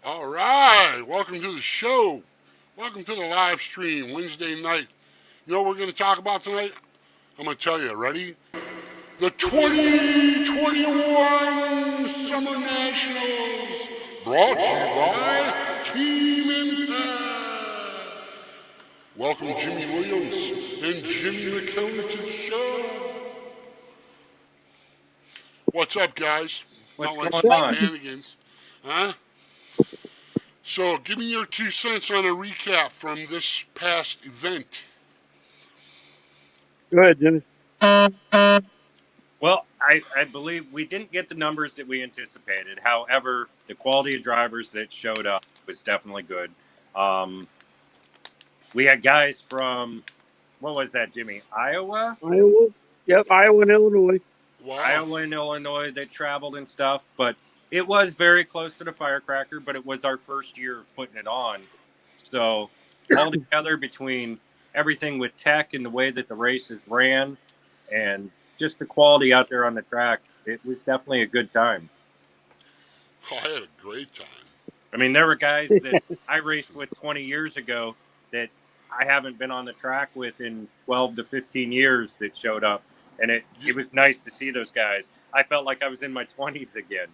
All right, welcome to the show. Welcome to the live stream Wednesday night. You know what we're going to talk about tonight? I'm going to tell you. Ready? The 2021 Summer Nationals, brought to you by Team Impact. Welcome Jimmy Williams and Jimmy McKelvey to the show. What's up, guys? What's Not like going some on? shenanigans, huh? So, give me your 2 cents on a recap from this past event. Go ahead, Jimmy. Well, I believe we didn't get the numbers that we anticipated. However, the quality of drivers that showed up was definitely good. Um, we had guys from, what was that, Jimmy? Iowa? Iowa. Yep, Iowa and Illinois. Wow. Iowa and Illinois that traveled and stuff. But it was very close to the Firecracker, but it was our first year of putting it on. So, all together between everything with tech and the way that the races ran and just the quality out there on the track, it was definitely a good time. Oh, I had a great time. I mean, there were guys that I raced with 20 years ago that I haven't been on the track with in 12 to 15 years that showed up. And it was nice to see those guys. I felt like I was in my 20s again.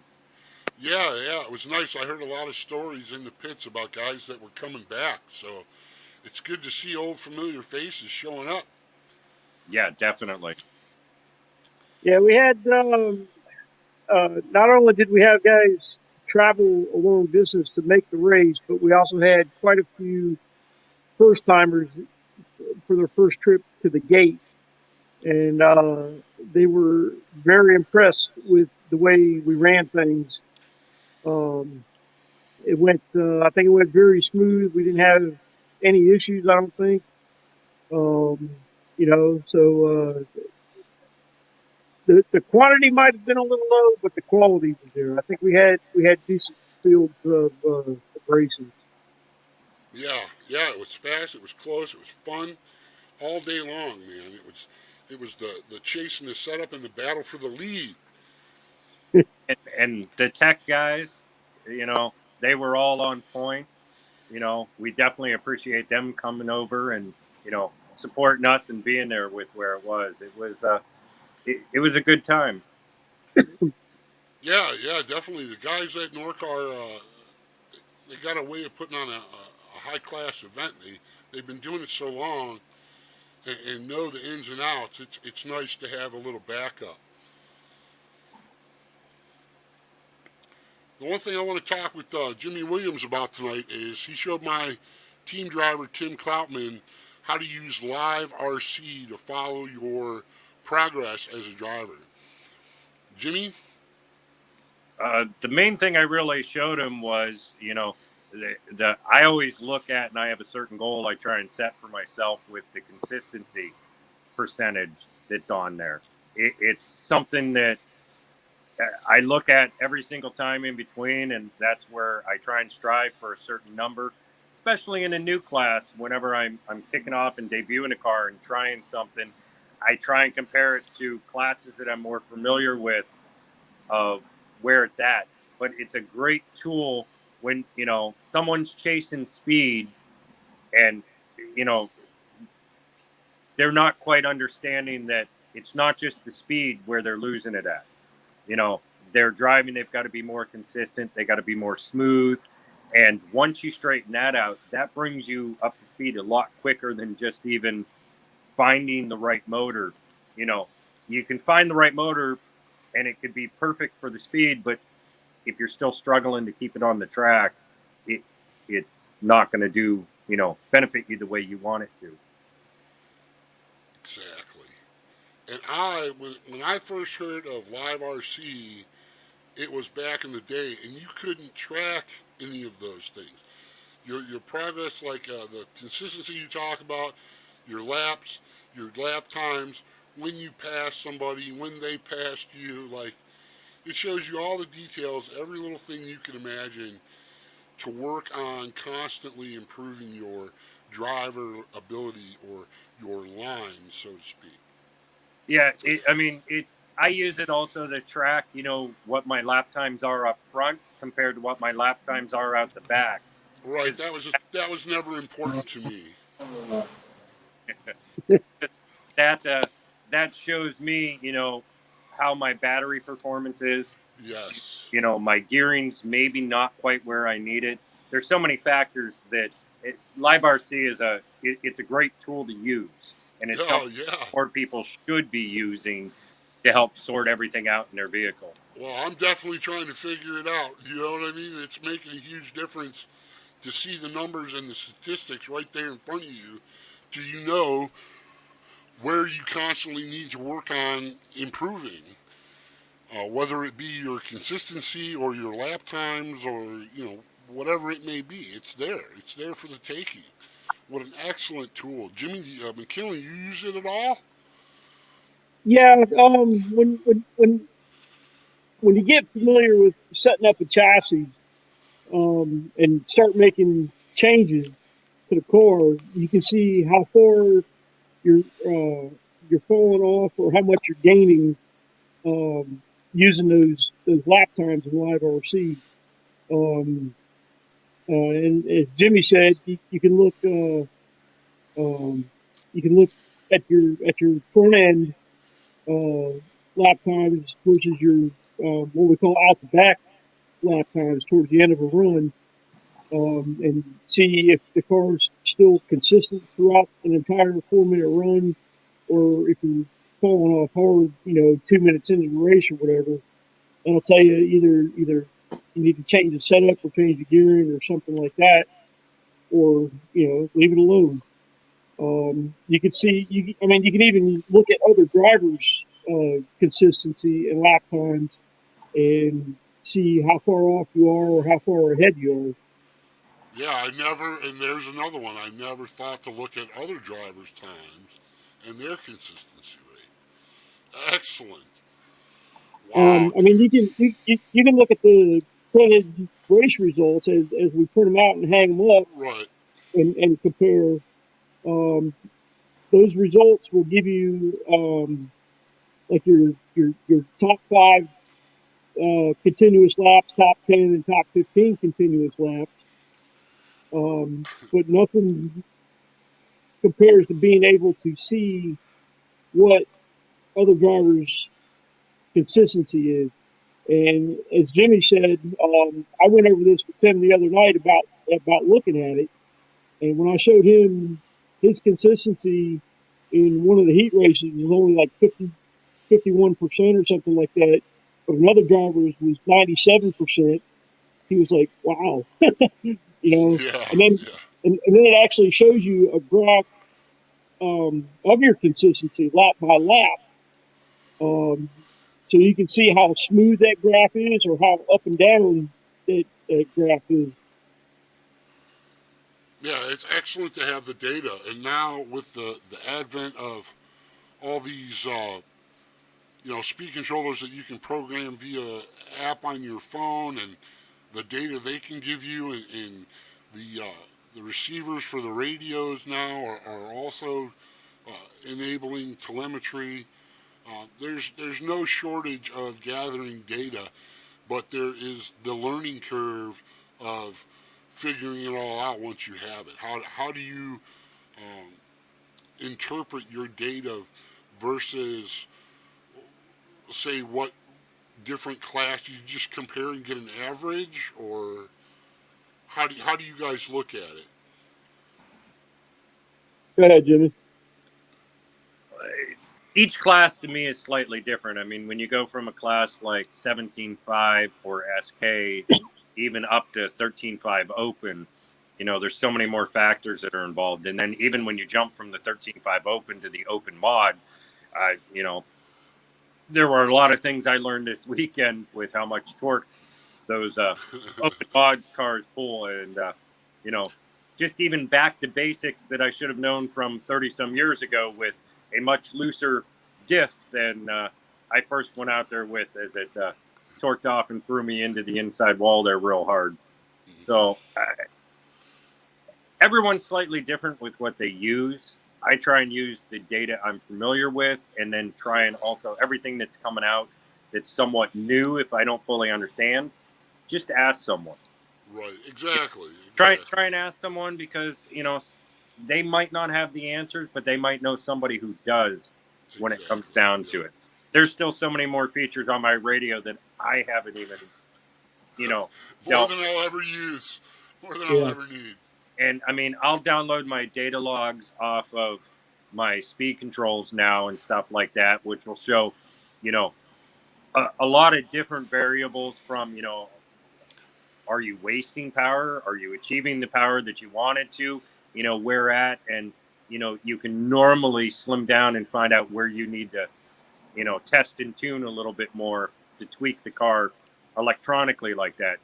Yeah, it was nice. I heard a lot of stories in the pits about guys that were coming back. So it's good to see old familiar faces showing up. Yeah, definitely. Yeah, we had. Not only did we have guys travel a long distance to make the race, but we also had quite a few first timers for their first trip to the gate, and they were very impressed with the way we ran things. Um, it went. I think it went very smooth. We didn't have any issues. I don't think. Um, so the quantity might have been a little low, but the quality was there. I think we had decent fields of races. Yeah, it was fast. It was close. It was fun all day long, man. It was the chase and the setup and the battle for the lead. And the tech guys, they were all on point. We definitely appreciate them coming over and, supporting us and being there with where it was. It was a good time. Yeah, definitely. The guys at Norcar, they got a way of putting on a high class event. They've been doing it so long and know the ins and outs. It's nice to have a little backup. The one thing I want to talk with Jimmy Williams about tonight is he showed my team driver Tim Cloutman how to use Live RC to follow your progress as a driver. Jimmy? The main thing I really showed him was, I always look at, and I have a certain goal I try and set for myself with the consistency percentage that's on there. It's something that I look at every single time in between, and that's where I try and strive for a certain number, especially in a new class. Whenever I'm kicking off and debuting a car and trying something, I try and compare it to classes that I'm more familiar with of where it's at. But it's a great tool when someone's chasing speed and you know they're not quite understanding that it's not just the speed where they're losing it at. You know, they're driving, they've got to be more consistent, they got to be more smooth. And once you straighten that out, that brings you up to speed a lot quicker than just even finding the right motor. You know, you can find the right motor and it could be perfect for the speed, but if you're still struggling to keep it on the track, it it's not going to benefit you the way you want it to. Exactly. And when I first heard of Live RC, it was back in the day, and you couldn't track any of those things. Your progress, like the consistency you talk about, your laps, your lap times, when you pass somebody, when they passed you, like it shows you all the details, every little thing you can imagine to work on constantly improving your driver ability or your line, so to speak. Yeah, I mean, I use it also to track, what my lap times are up front compared to what my lap times are out the back. Right. That was never important to me. That that shows me, how my battery performance is. Yes. My gearing's maybe not quite where I need it. There's so many factors that Live RC it's a great tool to use, and it's Oh something yeah. more people should be using to help sort everything out in their vehicle. Well, I'm definitely trying to figure it out. You know what I mean? It's making a huge difference to see the numbers and the statistics right there in front of you. Do you know where you constantly need to work on improving? Whether it be your consistency or your lap times or, whatever it may be, it's there. It's there for the taking. What an excellent tool. Jimmy McKinley, you use it at all? Yeah, when you get familiar with setting up a chassis, and start making changes to the car, you can see how far you're you're falling off or how much you're gaining, using those lap times in Live RC. Um, and as Jimmy said, you can look, you can look at your front end, uh, lap times versus your, what we call out the back lap times towards the end of a run, and see if the car's still consistent throughout an entire 4 minute run, or if you're falling off hard, 2 minutes into the race or whatever. That'll tell you either you need to change the setup or change the gearing or something like that, or leave it alone. You can see I mean, you can even look at other drivers' consistency and lap times and see how far off you are or how far ahead you Yeah, I never, and there's another one. I never thought to look at other drivers' times and their consistency rate. Excellent. are. Wow, I mean, dude. you can look at the printed race results as we print them out and hang them up, Right. and compare. Um, those results will give you, like your top five continuous laps, top 10, and top 15 continuous laps. But nothing compares to being able to see what other drivers' consistency is. And as Jimmy said, I went over this with Tim the other night about looking at it. And when I showed him his consistency in one of the heat races was only like 51% or something like that, but another driver's was 97%. He was like, "Wow," Yeah, And then yeah. and then it actually shows you a graph, of your consistency lap by lap, um, so you can see how smooth that graph is or how up and down that graph is. Yeah, it's excellent to have the data. And now with the advent of all these, speed controllers that you can program via app on your phone and the data they can give you and the receivers for the radios now are also enabling telemetry. There's no shortage of gathering data, but there is the learning curve of figuring it all out once you have it. How do you um, interpret your data versus say what different class you just compare and get an average, or how do you guys look at it? Go ahead, Jimmy. Each class to me is slightly different. I mean, when you go from a class like 17.5 or SK, even up to 13.5 open, there's so many more factors that are involved. And then even when you jump from the 13.5 open to the open mod, uh, you know, there were a lot of things I learned this weekend with how much torque those open mod cars pull. And, you know, just even back to basics that I should have known from 30 some years ago with a much looser diff than I first went out there with, as it torqued off and threw me into the inside wall there real hard. So everyone's slightly different with what they use. I try and use the data I'm familiar with, and then try and also everything that's coming out that's somewhat new. If I don't fully understand, just ask someone. Right. Exactly. Try Exactly. and ask someone, because they might not have the answers, but they might know somebody who does. When it comes Exactly. down Yep. to it, there's still so many more features on my radio that I haven't even More dealt than with. I'll ever use. More than I'll Yeah. ever need. And I mean, I'll download my data logs off of my speed controls now and stuff like that, which will show, you know, a lot of different variables from, are you wasting power? Are you achieving the power that you wanted to? Where at? And, you can normally slim down and find out where you need to, test and tune a little bit more to tweak the car electronically like that.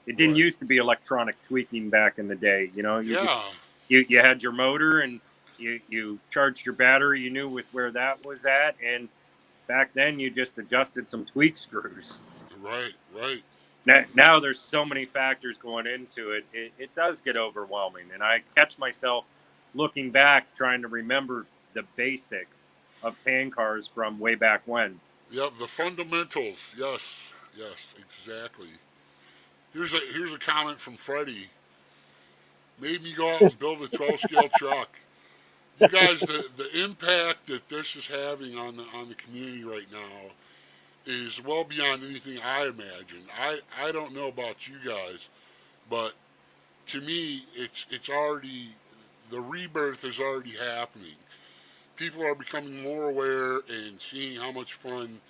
It didn't Right. used to be electronic tweaking back in the day. Yeah. You had your motor, and you charged your battery. You knew with where that was at, and back then you just adjusted some tweak screws. Right. Right. Now there's so many factors going into it. It does get overwhelming, and I catch myself looking back trying to remember the basics of pan cars from way back when. Yep. The fundamentals. Yes. Yes. Exactly. Here's a comment from Freddie. Made me go out and build a 12 scale truck. You guys, the impact that this is having on the community right now is well beyond anything I imagined. I don't know about you guys, but to me, it's already, the rebirth is already happening. People are becoming more aware and seeing how much fun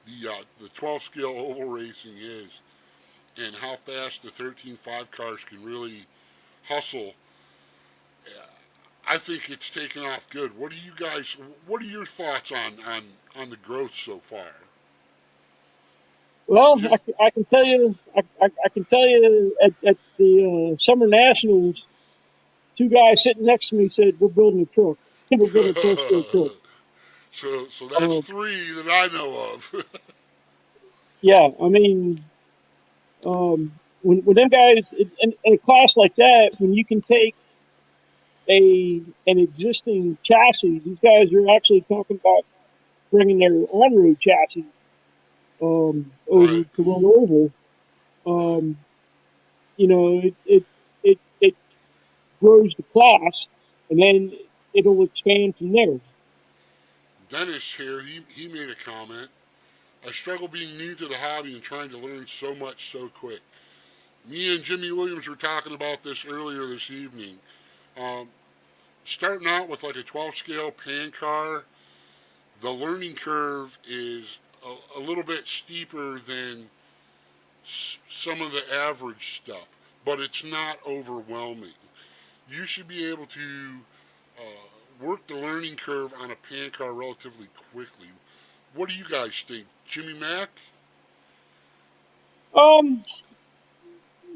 the 12 scale oval racing is, and how fast the 13.5 cars can really hustle. I think it's taken off good. What do you guys? What are your thoughts on the growth so far? Well, Jim? I can tell you, I can tell you at the Summer Nationals, two guys sitting next to me said, "We're building a truck. We're building a 12 scale truck." So that's Um, three that I know of. yeah, I mean, when them guys in a class like that, when you can take an existing chassis, these guys are actually talking about bringing their on road chassis Right, over to run oval. right. Um, it grows the class, and then it'll expand from there. Dennis here, he made a comment. I struggle being new to the hobby and trying to learn so much so quick. Me and Jimmy Williams were talking about this earlier this evening. Um, Starting out with like a 12 scale pan car, the learning curve is a little bit steeper than some of the average stuff, but it's not overwhelming. You should be able to work the learning curve on a pan car relatively quickly. What do you guys think, Jimmy Mack? Um,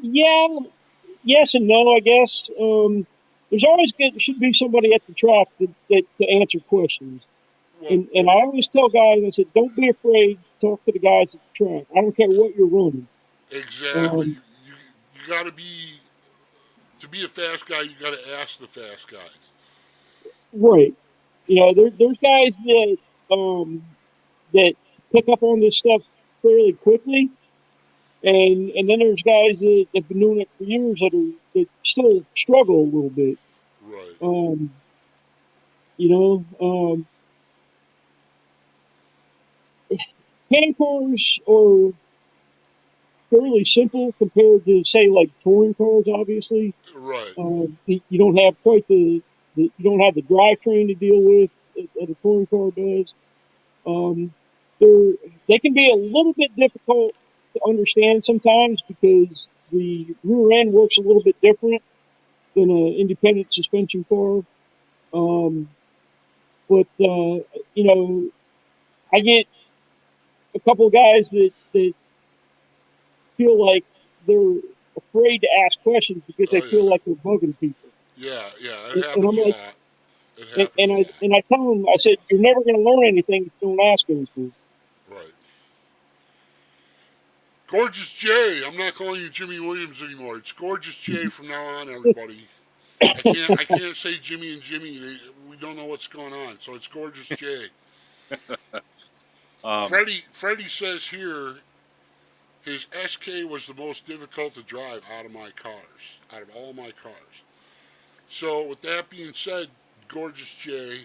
yeah, yes and no, I guess. There's always should be somebody at the track to answer questions. Well, And I always tell guys, I said, don't be afraid to talk to the guys at the track. I don't care what you're running. exactly. Um, You got to be a fast guy. You got to ask the fast guys. right. There's guys that pick up on this stuff fairly quickly, and then there's guys that have been doing it for years that still struggle a little bit. Right, Um, you know, hand cars are fairly simple compared to say like touring cars. Obviously, right, you don't have quite you don't have the drivetrain to deal with that a touring car does. Um, they can be a little bit difficult to understand sometimes because the rear end works a little bit different than an independent suspension car. Um, but I get a couple of guys that feel like they're afraid to ask questions because they oh feel yeah, like they're bugging people. yeah. It And I'm happens a like, lot. It happens and a lot. I tell them, I said, you're never going to learn anything if you don't ask anything. Right. Gorgeous Jay. I'm not calling you Jimmy Williams anymore. It's Gorgeous Jay from now on, everybody. I can't say Jimmy and Jimmy. don't know what's going on. So it's Gorgeous Jay. Um, Freddie says here his SK was the most difficult to drive out of all my cars. So with that being said, Gorgeous Jay,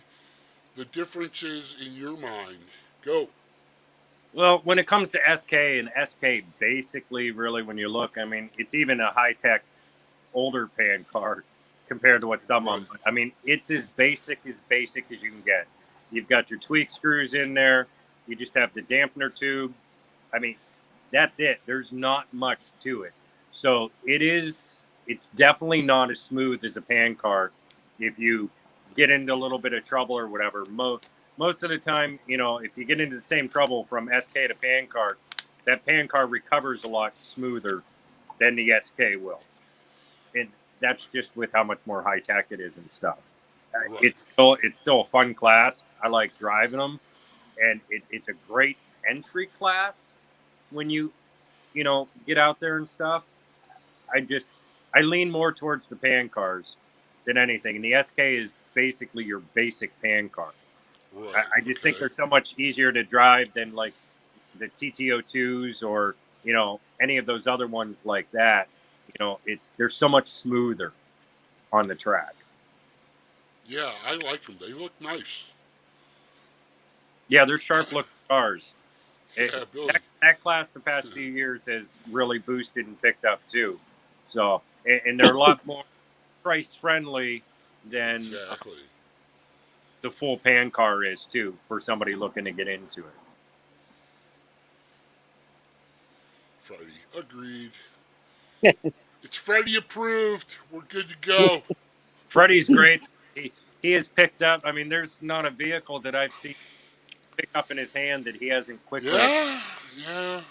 the differences in your mind. Go. well, when it comes to SK and SK, basically, really, when you look, I mean, it's even a high tech, older pan car compared to what some Right. of them. I mean, it's as basic as you can get. You've got your tweak screws in there. You just have the dampener tubes. I mean, that's it. There's not much to it. So it's definitely not as smooth as a pan car. If you get into a little bit of trouble or whatever, most of the time, you know, if you get into the same trouble from SK to pan car, that pan car recovers a lot smoother than the SK will. And that's just with how much more high tech it is and stuff. Right. It's still a fun class. I like driving them, and it's a great entry class when you get out there and stuff. I lean more towards the pan cars than anything, and the SK is basically your basic pan car. Right. I just think they're so much easier to drive than like the TTO2s or any of those other ones like that. They're so much smoother on the track. Yeah, I like them. They look nice. Yeah, they're sharp looking cars. Yeah, Billy. That class the past few years has really boosted and picked up too. So, and they're a lot more price friendly than Exactly. the full pan car is too for somebody looking to get into it. Freddie, agreed. It's Freddie approved. We're good to go. Freddie's great. He has picked up. I mean, there's not a vehicle that I've seen pick up in his hand that he hasn't quickly. Yeah.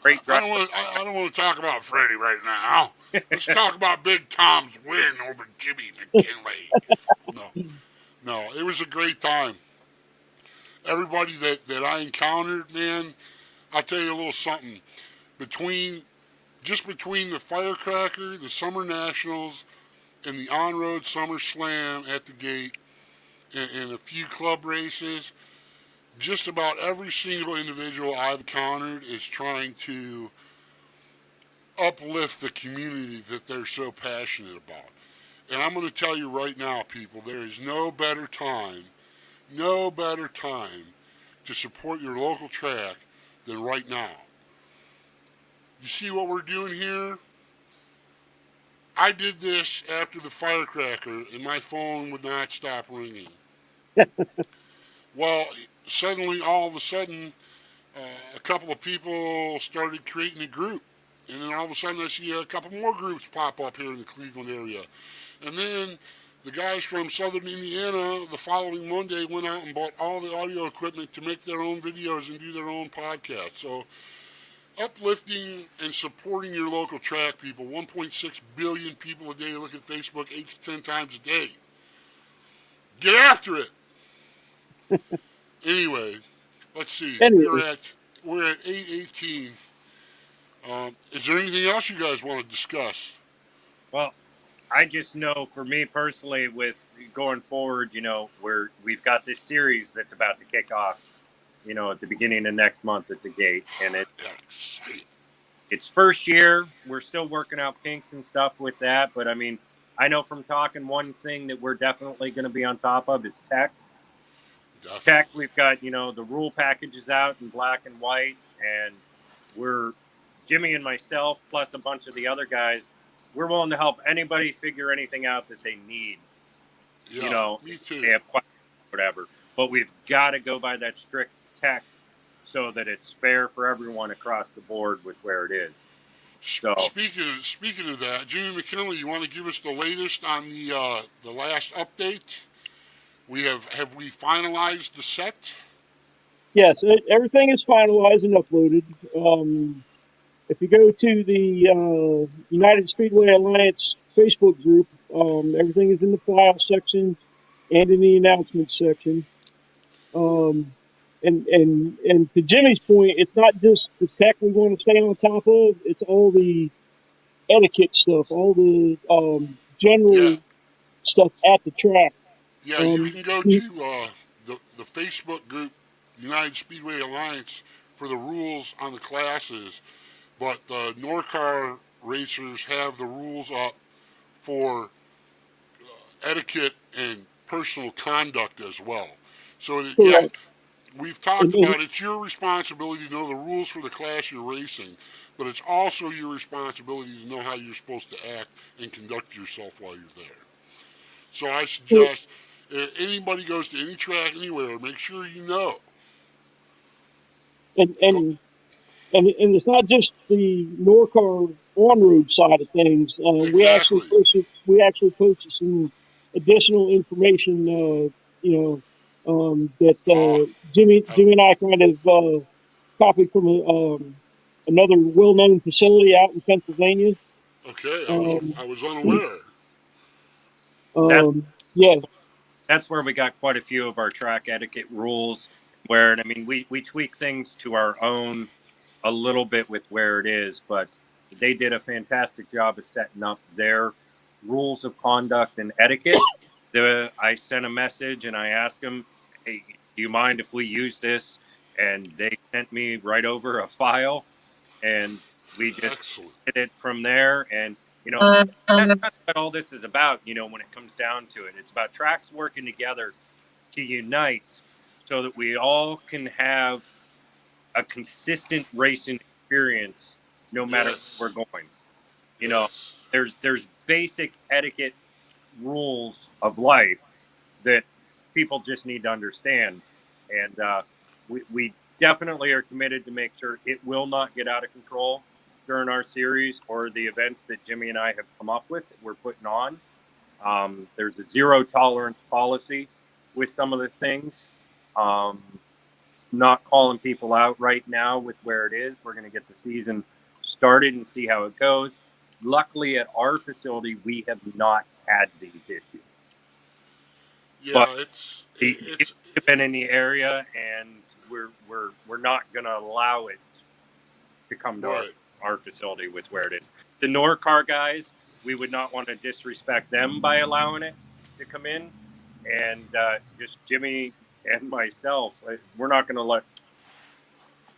Great I driver. don't want to talk about Freddie right now. Let's talk about Big Tom's win over Jimmy McKinley. No, it was a great time. Everybody that I encountered, man, I'll tell you a little something. Between the Firecracker, the Summer Nationals, and the on-road Summer Slam at the gate, and a few club races, just about every single individual I've encountered is trying to uplift the community that they're so passionate about. And I'm going to tell you right now, people, there is no better time to support your local track than right now. You see what we're doing here? I did this after the Firecracker, and my phone would not stop ringing. Well, all of a sudden, a couple of people started creating a group. And then all of a sudden I see a couple more groups pop up here in the Cleveland area. And then the guys from Southern Indiana the following Monday went out and bought all the audio equipment to make their own videos and do their own podcasts. So uplifting and supporting your local track, people. 1.6 billion people a day look at Facebook 8 to 10 times a day. Get after it. Anyway, let's see. We're at 8:18. Is there anything else you guys want to discuss? Well, I just know for me personally, with going forward, we've got this series that's about to kick off, at the beginning of next month at the gate, and it's first year. We're still working out kinks and stuff with that, but I mean, I know from talking, one thing that we're definitely going to be on top of is tech. Definitely. Tech, we've got, the rule packages out in black and white, and Jimmy and myself, plus a bunch of the other guys, we're willing to help anybody figure anything out that they need. Yeah, me too. They have questions, whatever. But we've got to go by that strict tech so that it's fair for everyone across the board with where it is. So, speaking of that, Jimmy McKinley, you want to give us the latest on the last update? Have we finalized the set? Yes, everything is finalized and uploaded. If you go to the United Speedway Alliance Facebook group, everything is in the file section and in the announcements section. And to Jimmy's point, it's not just the tech we want to stay on top of; it's all the etiquette stuff, all the general stuff at the track. Yeah, you Um, can go to the Facebook group, United Speedway Alliance, for the rules on the classes. But the NORCAR racers have the rules up for etiquette and personal conduct as well. So, yeah, correct. we've talked And about it's your responsibility to know the rules for the class you're racing, but it's also your responsibility to know how you're supposed to act and conduct yourself while you're there. So I suggest if anybody goes to any track anywhere, make sure you know. and Go, and and it's not just the Norcar on road side of things. exactly. We actually posted some additional information. That Oh, Jimmy and I kind of copied from another well-known facility out in Pennsylvania. okay. Um, I was unaware. That's yeah, that's where we got quite a few of our track etiquette rules. Where I mean, we tweak things to our own a little bit with where it is, but they did a fantastic job of setting up their rules of conduct and etiquette. I sent a message and I asked them, "Hey, do you mind if we use this?" And they sent me right over a file, and we just Excellent. did it from there. And that's kind of what all this is about. When it comes down to it, it's about tracks working together to unite, so that we all can have a consistent racing experience no matter where Yes. we're going. You know, Yes. there's basic etiquette rules of life that people just need to understand, and we definitely are committed to make sure it will not get out of control during our series or the events that Jimmy and I have come up with that we're putting on. There's a zero tolerance policy with some of the things. Um, not calling people out right now with where it is. We're going to get the season started and see how it goes. Luckily, at our facility, we have not had these issues, Yeah, but it's have been in the area, and we're not going to allow it to come to right. our facility with where it is. The Norcar guys, we would not want to disrespect them by allowing it to come in, and just Jimmy and myself, we're not going to let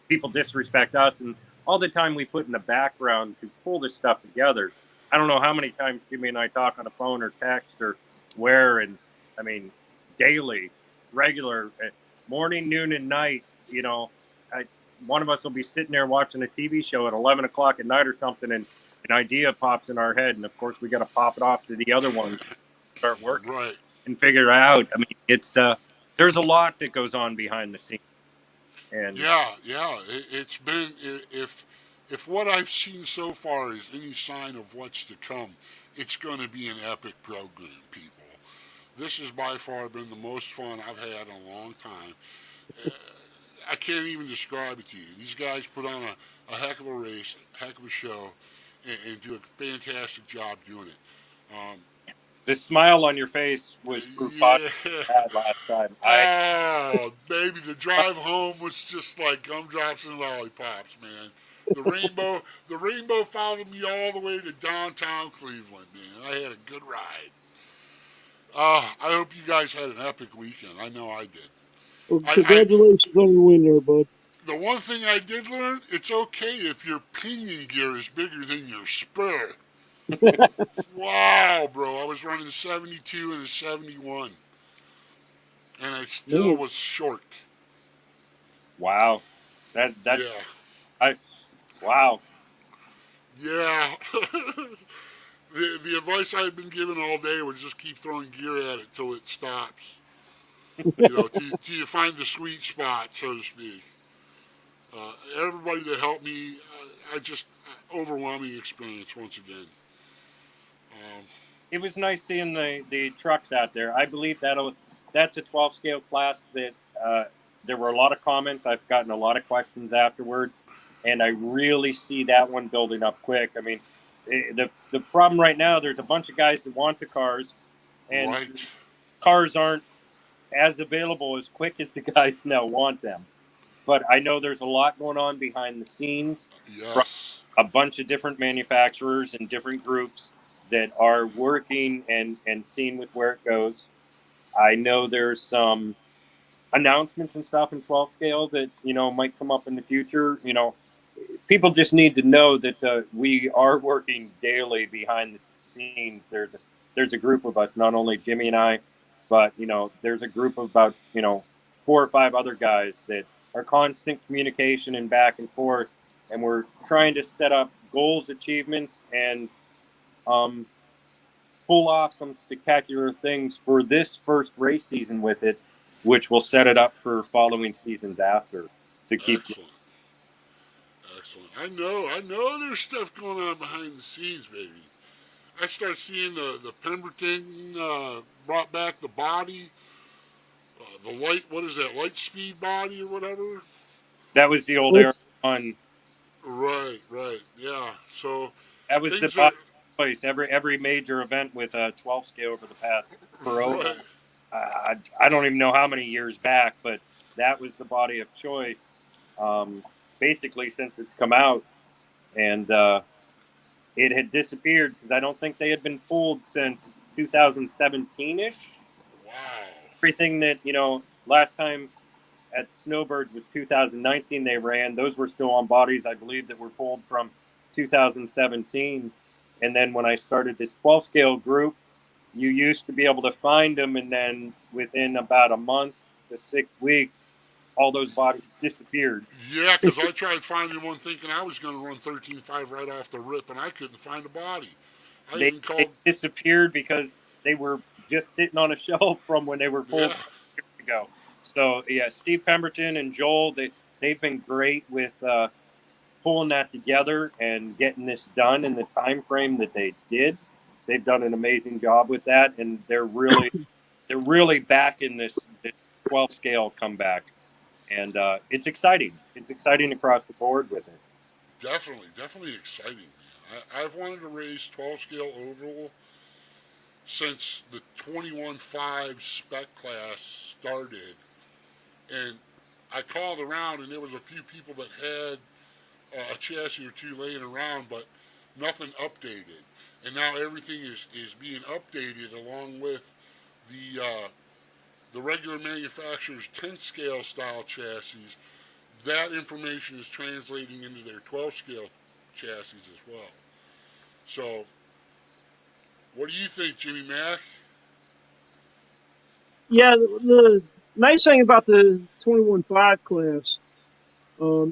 people disrespect us and all the time we put in the background to pull this stuff together. I don't know how many times Jimmy and I talk on the phone or text or where, and I mean, daily, regular, morning, noon, and night. I, one of us will be sitting there watching a TV show at 11 o'clock at night or something, and an idea pops in our head, and of course we got to pop it off to the other ones, start working Right. and figure it out. I mean, it's there's a lot that goes on behind the scenes, and Yeah. It's been if what I've seen so far is any sign of what's to come, it's going to be an epic program, people. This has by far been the most fun I've had in a long time. Uh, I can't even describe it to you. These guys put on a heck of a race, a heck of a show, and do a fantastic job doing it. the smile on your face was proof positive Yeah. I had last time. Oh, baby, the drive home was just like gumdrops and lollipops, man. The rainbow followed me all the way to downtown Cleveland, man. I had a good ride. I hope you guys had an epic weekend. I know I did. well, I congratulations on your win there, bud. the one thing I did learn, it's okay if your pinion gear is bigger than your spur. Wow, bro, I was running 72 and a 71, and I still Man, was short. Wow, that's Yeah. I wow. Yeah. The advice I've been given all day was just keep throwing gear at it till it stops. Till you find the sweet spot, so to speak. Everybody that helped me, I just overwhelming experience once again. Um, It was nice seeing the trucks out there. I believe that's a 12 scale class that there were a lot of comments. I've gotten a lot of questions afterwards, and I really see that one building up quick. I mean, the problem right now, there's a bunch of guys that want the cars, and right. cars aren't as available as quick as the guys now want them. But I know there's a lot going on behind the scenes from Yes. a bunch of different manufacturers and different groups that are working and seeing with where it goes. I know there's some announcements and stuff in 12 scale that might come up in the future. People just need to know that we are working daily behind the scenes. There's a group of us, not only Jimmy and I, but there's a group of about 4 or 5 other guys that are constant communication and back and forth, and we're trying to set up goals, achievements, and um, pull off some spectacular things for this first race season with it, which will set it up for following seasons after to keep. Excellent. Excellent. I know there's stuff going on behind the scenes, baby. I start seeing the Pemberton brought back the body, the light, what is that, light speed body or whatever? That was the old Air Let's, One. Right, yeah. So That was the things are, choice. Every major event with a 12 scale over the past for over. right, I don't even know how many years back, but that was the body of choice, basically since it's come out, and it had disappeared because I don't think they had been pulled since 2017ish. wow. Everything that last time at Snowbird with 2019 they ran, those were still on bodies I believe that were pulled from 2017. And then when I started this 12 scale group, you used to be able to find them, and then within about a month to 6 weeks, all those bodies disappeared. Yeah, because I tried finding one thinking I was going to run 13.5 right off the rip, and I couldn't find a body. I They, even they called, disappeared because they were just sitting on a shelf from when they were pulled yeah, years ago. So yeah, Steve Pemberton and Joel, they've been great with pulling that together and getting this done in the time frame that they did. They've done an amazing job with that, and they're really back in this 12 scale comeback, and it's exciting. It's exciting across the board with it. definitely exciting, man. I've wanted to race 12 scale oval since the 21.5 spec class started, and I called around, and there was a few people that had a chassis or two laying around, but nothing updated. And now everything is being updated along with the regular manufacturer's 10 scale style chassis. That information is translating into their 12 scale chassis as well. So, what do you think, Jimmy Mack? yeah, the nice thing about the 21.5 class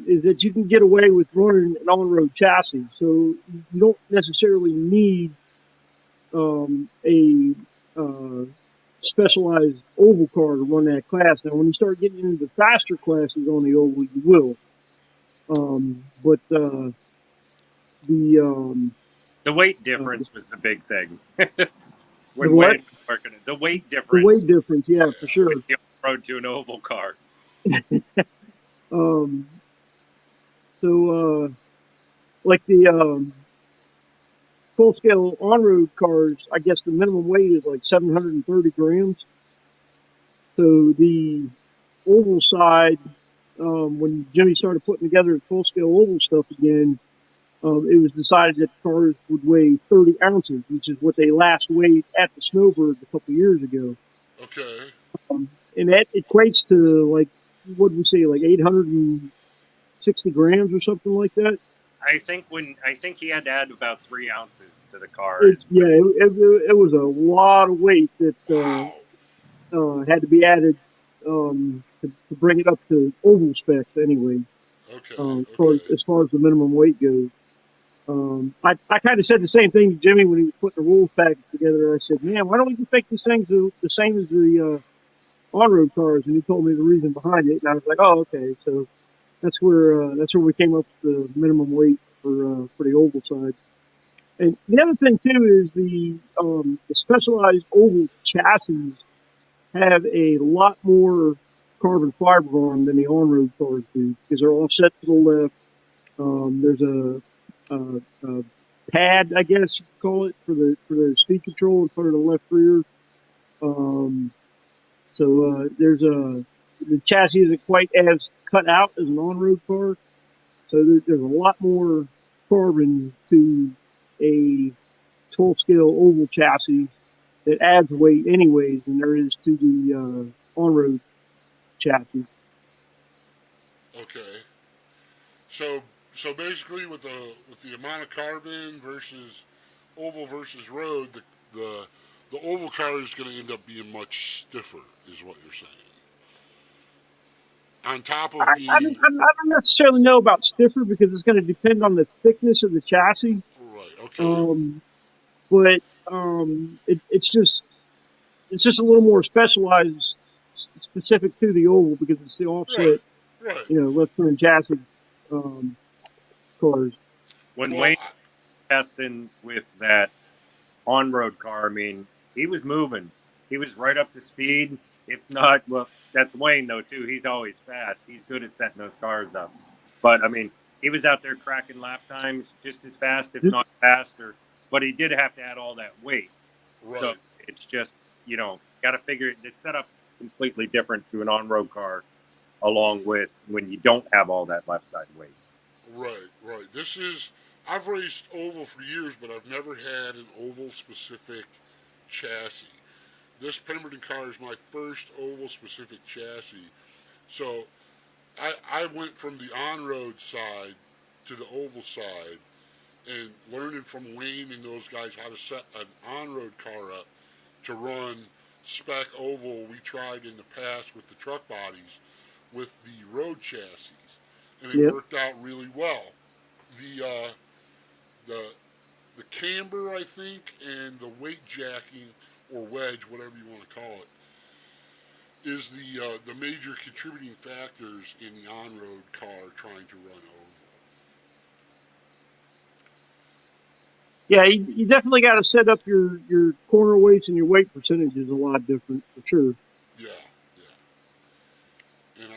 is that you can get away with running an on-road chassis. So you don't necessarily need a specialized oval car to run that class. Now, when you start getting into the faster classes on the oval, you will. But the The weight uh, difference was the big thing. the When what? Wayne was working it, the weight The difference weight difference, yeah, for sure. when you rode to an oval car. Um, so like the full scale on road cars, I guess the minimum weight is like 730 grams. So the oval side, when Jimmy started putting together full scale oval stuff again, it was decided that cars would weigh 30 ounces, which is what they last weighed at the Snowbird a couple years ago. Okay. And that equates to like, what did we say, like 860 grams or something like that? I think he had to add about 3 ounces to the car. Yeah, it was a lot of weight that Wow. had to be added to bring it up to oval specs anyway, Okay. Okay. as far as the minimum weight goes. I kind of said the same thing to Jimmy when he was putting the rules package together. I said, man, why don't we just make these things the same as the on-road cars? And he told me the reason behind it, and I was like, oh, okay. So that's where we came up with the minimum weight for the oval side. And the other thing too is the specialized oval chassis have a lot more carbon fiber on them than the on-road cars do because they're all set to the left. There's a pad, I guess you could call it, for the speed control in front of the left rear. Um, so the chassis isn't quite as cut out as an on-road car. So there's a lot more carbon to a 12 scale oval chassis it adds weight anyways than there is to the on-road chassis. Okay. So so basically, with the amount of carbon versus oval versus road, the the oval car is going to end up being much stiffer, is what you're saying. On top of being I don't necessarily know about stiffer because it's going to depend on the thickness of the chassis. right. Okay. Um, but it's just a little more specialized, specific to the oval because it's the Right. offset, Right. left turn chassis um, cars. When Well, Wayne testing with that on-road car, I mean, he was moving. He was right up to speed. If not, well, that's Wayne though too. He's always fast. He's good at setting those cars up. But I mean, he was out there cracking lap times just as fast, if not faster. But he did have to add all that weight. So right. it's just, got to figure it. The setup's completely different to an on-road car, along with when you don't have all that left side weight. Right. Right. This is. I've raced oval for years, but I've never had an oval specific chassis. This Pemberton car is my first oval specific chassis. So I went from the on road side to the oval side and learning from Wayne and those guys how to set an on road car up to run spec oval we tried in the past with the truck bodies with the road chassis. And it Yep. worked out really well. The the the camber, I think, and the weight jacking or wedge, whatever you want to call it, is the major contributing factors in the on-road car trying to run oval. Yeah, you definitely got to set up your corner weights and your weight percentages a lot different for sure. Yeah, yeah. And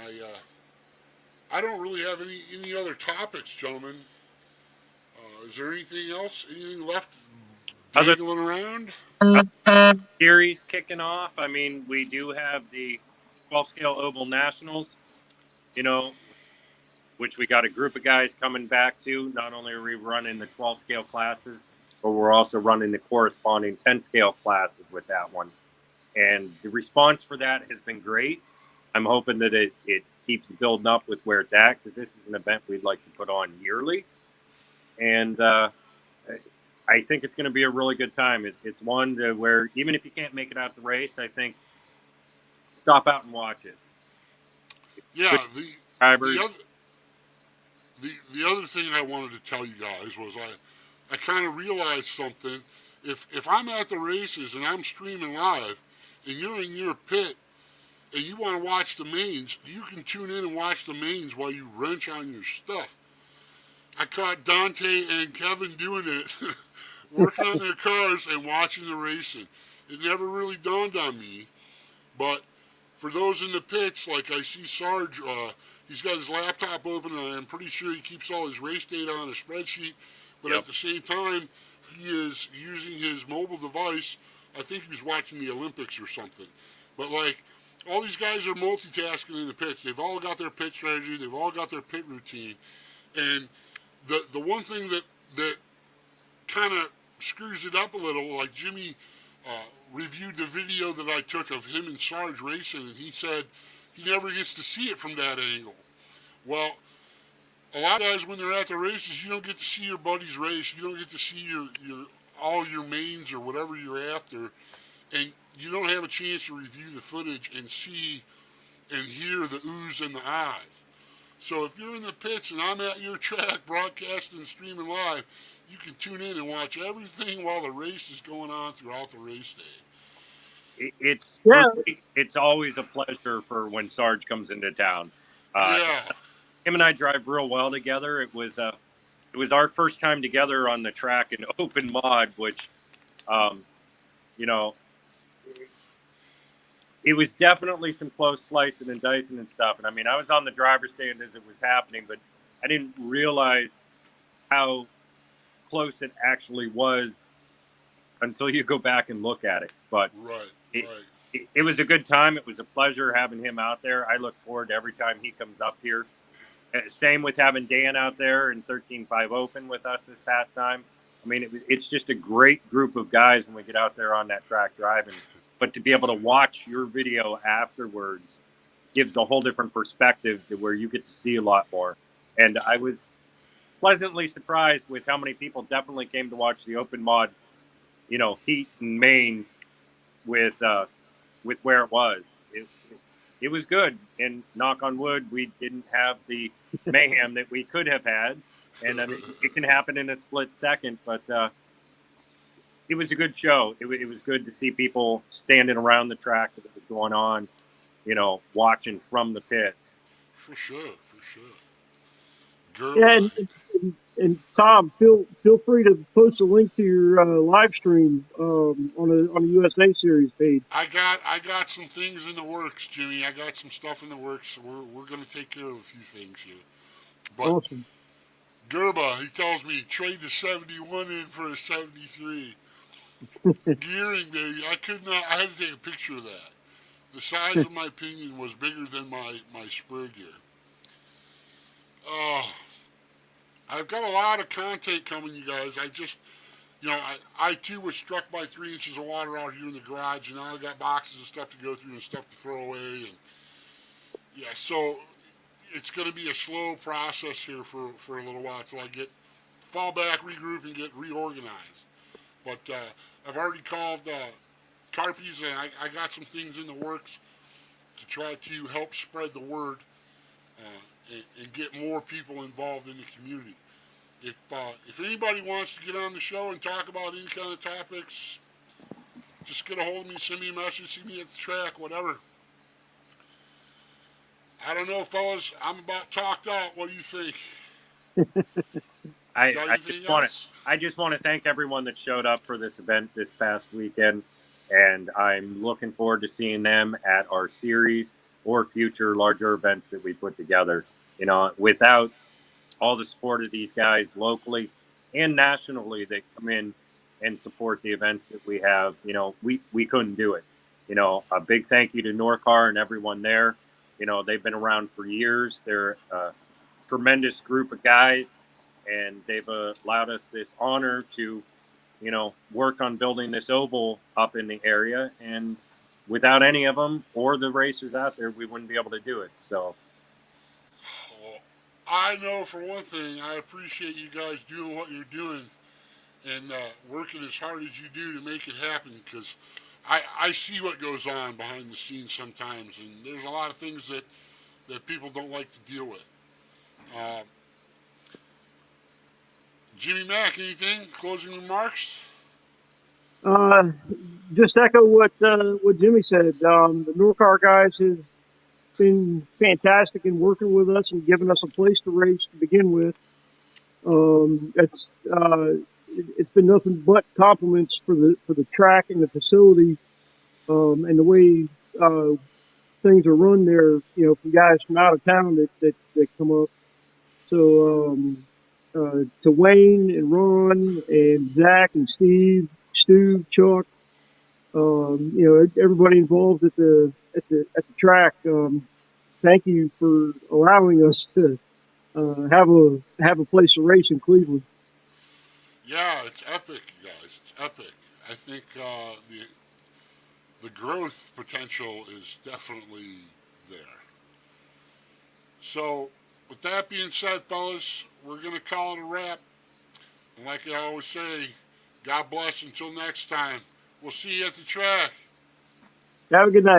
I don't really have any other topics, gentlemen. Is there anything else? Anything left Other dangling around? series kicking off, I mean, we do have the 12 scale oval nationals, you know, which we got a group of guys coming back to. Not only are we running the 12 scale classes, but we're also running the corresponding 10 scale classes with that one. And the response for that has been great. I'm hoping that it keeps building up with where it's at, because this is an event we'd like to put on yearly. And I think it's going to be a really good time. It's one to where even if you can't make it out the race, I think stop out and watch it. Yeah. Good The drivers. other the other thing I wanted to tell you guys was I kind of realized something. If I'm at the races and I'm streaming live, and you're in your pit and you want to watch the mains, you can tune in and watch the mains while you wrench on your stuff. I caught Dante and Kevin doing it, working on their cars and watching the racing. It never really dawned on me, but for those in the pits, like I see Sarge, he's got his laptop open, and I'm pretty sure he keeps all his race data on a spreadsheet. But Yep. at the same time, he is using his mobile device. I think he was watching the Olympics or something. But like, all these guys are multitasking in the pits. They've all got their pit strategy. They've all got their pit routine. And the one thing that kind of screws it up a little, like Jimmy reviewed the video that I took of him and Sarge racing, and he said he never gets to see it from that angle. Well, a lot of guys when they're at the races, you don't get to see your buddies race. You don't get to see your all your mains or whatever you're after, and you don't have a chance to review the footage and see and hear the oohs and the ahs. So if you're in the pits and I'm at your track broadcasting and streaming live, you can tune in and watch everything while the race is going on throughout the race day. It's Yeah, for me, it's always a pleasure for when Sarge comes into town. Uh, Yeah, him and I drive real well together. It was our first time together on the track in open mod, which um, you know it was definitely some close slicing and dicing and stuff. And I mean, I was on the driver's stand as it was happening, but I didn't realize how close it actually was until you go back and look at it. But right, it, right. it was a good time. It was a pleasure having him out there. I look forward to every time he comes up here. Same with having Dan out there in 13.5 Open with us this past time. I mean, it's just a great group of guys when we get out there on that track driving. But to be able to watch your video afterwards gives a whole different perspective to where you get to see a lot more. And I was pleasantly surprised with how many people definitely came to watch the open mod, heat and main with where it was. It was good, and knock on wood, we didn't have the mayhem that we could have had. And I mean, it can happen in a split second, but it was a good show. It was good to see people standing around the track that was going on, watching from the pits. For sure, for sure. Yeah, Gerba. and Tom, feel free to post a link to your live stream on a USA Series page. I got some things in the works, Jimmy. I got some stuff in the works. We're gonna take care of a few things here. But Awesome. Gerba, he tells me trade the 71 in for a 73. Gearing, baby. I could not. I had to take a picture of that. The size of my pinion was bigger than my spur gear. I've got a lot of content coming, you guys. I too was struck by 3 inches of water out here in the garage, and now I got boxes of stuff to go through and stuff to throw away. And yeah, so it's going to be a slow process here for a little while until I fall back, regroup, and get reorganized. But I've already called Carpies, and I got some things in the works to try to help spread the word and get more people involved in the community. If anybody wants to get on the show and talk about any kind of topics, just get a hold of me, send me a message, see me at the track, whatever. I don't know, fellas. I'm about talked out. What do you think? I just want to thank everyone that showed up for this event this past weekend, and I'm looking forward to seeing them at our series or future larger events that we put together. Without all the support of these guys locally and nationally that come in and support the events that we have, we couldn't do it. A big thank you to Norcar and everyone there. They've been around for years. They're a tremendous group of guys, and they've allowed us this honor to, work on building this oval up in the area. And without any of them or the racers out there, we wouldn't be able to do it. So, I know for one thing, I appreciate you guys doing what you're doing and working as hard as you do to make it happen, because I see what goes on behind the scenes sometimes, and there's a lot of things that people don't like to deal with. Jimmy Mack, anything? Closing remarks? Just echo what Jimmy said. The Norcar guys have been fantastic in working with us and giving us a place to race to begin with. It's been nothing but compliments for the track and the facility, and the way things are run there. From guys from out of town that come up. So to Wayne and Ron and Zach and Steve, Stu, Chuck, everybody involved at the track. Thank you for allowing us to have a place to race in Cleveland. Yeah, it's epic, you guys. It's epic. I think the growth potential is definitely there. So, with that being said, fellas, we're going to call it a wrap. And like I always say, God bless until next time. We'll see you at the track. Have a good night.